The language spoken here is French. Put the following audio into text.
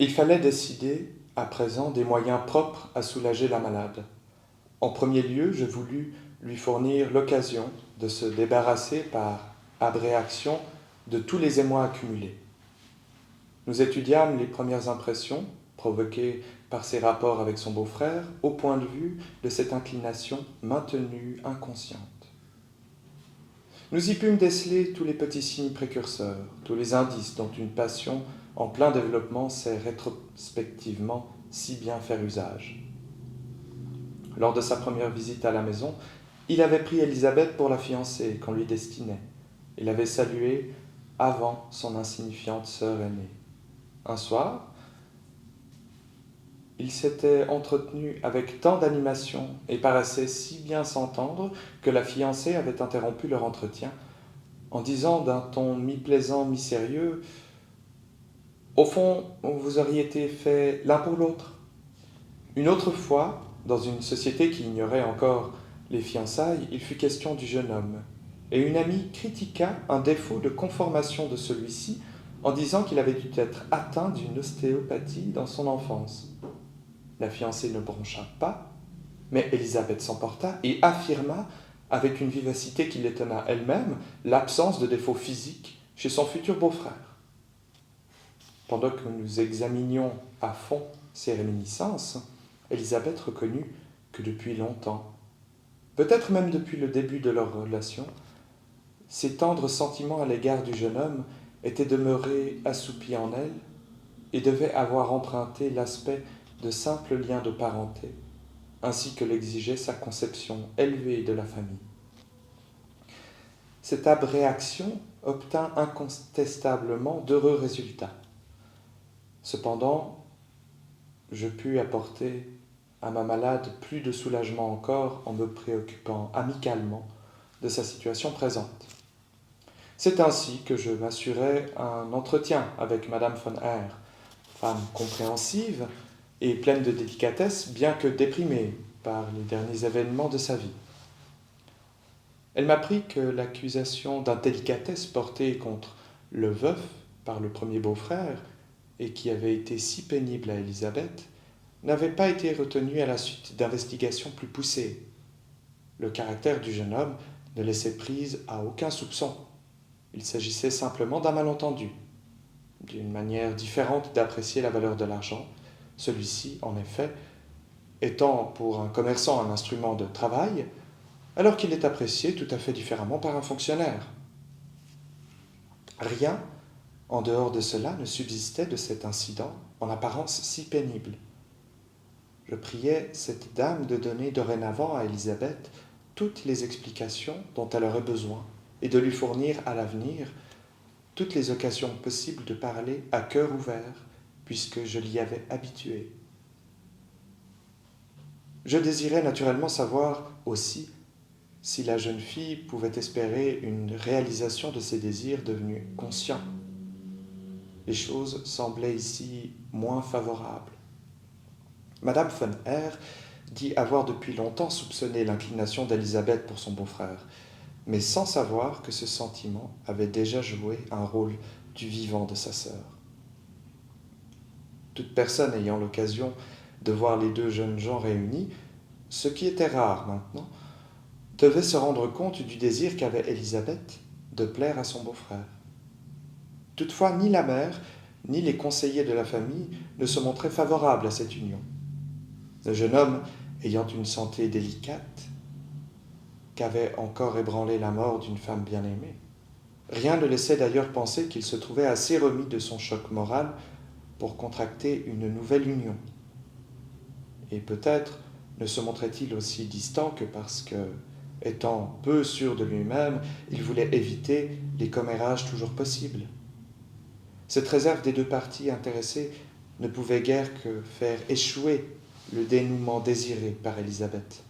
Il fallait décider, à présent, des moyens propres à soulager la malade. En premier lieu, je voulus lui fournir l'occasion de se débarrasser par abréaction de tous les émois accumulés. Nous étudiâmes les premières impressions provoquées par ses rapports avec son beau-frère au point de vue de cette inclination maintenue inconsciente. Nous y pûmes déceler tous les petits signes précurseurs, tous les indices dont une passion en plein développement sait rétrospectivement si bien faire usage. Lors de sa première visite à la maison, il avait pris Élisabeth pour la fiancée qu'on lui destinait. Il avait salué avant son insignifiante sœur aînée. Un soir, il s'était entretenu avec tant d'animation et paraissait si bien s'entendre que la fiancée avait interrompu leur entretien en disant d'un ton mi-plaisant, mi-sérieux « Au fond, vous auriez été faits l'un pour l'autre. » Une autre fois, dans une société qui ignorait encore les fiançailles, il fut question du jeune homme, et une amie critiqua un défaut de conformation de celui-ci en disant qu'il avait dû être atteint d'une ostéopathie dans son enfance. La fiancée ne broncha pas, mais Élisabeth s'emporta et affirma, avec une vivacité qui l'étonna elle-même, l'absence de défauts physiques chez son futur beau-frère. Pendant que nous examinions à fond ces réminiscences, Élisabeth reconnut que depuis longtemps, peut-être même depuis le début de leur relation, ses tendres sentiments à l'égard du jeune homme étaient demeurés assoupis en elle et devaient avoir emprunté l'aspect de simples liens de parenté, ainsi que l'exigeait sa conception élevée de la famille. Cette abréaction obtint incontestablement d'heureux résultats. Cependant, je pus apporter à ma malade plus de soulagement encore en me préoccupant amicalement de sa situation présente. C'est ainsi que je m'assurai un entretien avec Madame von R., femme compréhensive et pleine de délicatesse, bien que déprimée par les derniers événements de sa vie. Elle m'apprit que l'accusation d'indélicatesse portée contre le veuf par le premier beau-frère, et qui avait été si pénible à Élisabeth, n'avait pas été retenue à la suite d'investigations plus poussées. Le caractère du jeune homme ne laissait prise à aucun soupçon. Il s'agissait simplement d'un malentendu, d'une manière différente d'apprécier la valeur de l'argent, celui-ci, en effet, étant pour un commerçant un instrument de travail, alors qu'il est apprécié tout à fait différemment par un fonctionnaire. Rien, en dehors de cela, ne subsistait de cet incident, en apparence si pénible. Je priais cette dame de donner dorénavant à Élisabeth toutes les explications dont elle aurait besoin et de lui fournir à l'avenir toutes les occasions possibles de parler à cœur ouvert, puisque je l'y avais habituée. Je désirais naturellement savoir aussi si la jeune fille pouvait espérer une réalisation de ses désirs devenus conscients. Les choses semblaient ici moins favorables. Madame von R. dit avoir depuis longtemps soupçonné l'inclination d'Élisabeth pour son beau-frère, mais sans savoir que ce sentiment avait déjà joué un rôle du vivant de sa sœur. Toute personne ayant l'occasion de voir les deux jeunes gens réunis, ce qui était rare maintenant, devait se rendre compte du désir qu'avait Élisabeth de plaire à son beau-frère. Toutefois, ni la mère, ni les conseillers de la famille ne se montraient favorables à cette union. Le jeune homme, ayant une santé délicate, qu'avait encore ébranlé la mort d'une femme bien-aimée, rien ne laissait d'ailleurs penser qu'il se trouvait assez remis de son choc moral pour contracter une nouvelle union. Et peut-être ne se montrait-il aussi distant que parce que, étant peu sûr de lui-même, il voulait éviter les commérages toujours possibles. Cette réserve des deux parties intéressées ne pouvait guère que faire échouer le dénouement désiré par Élisabeth.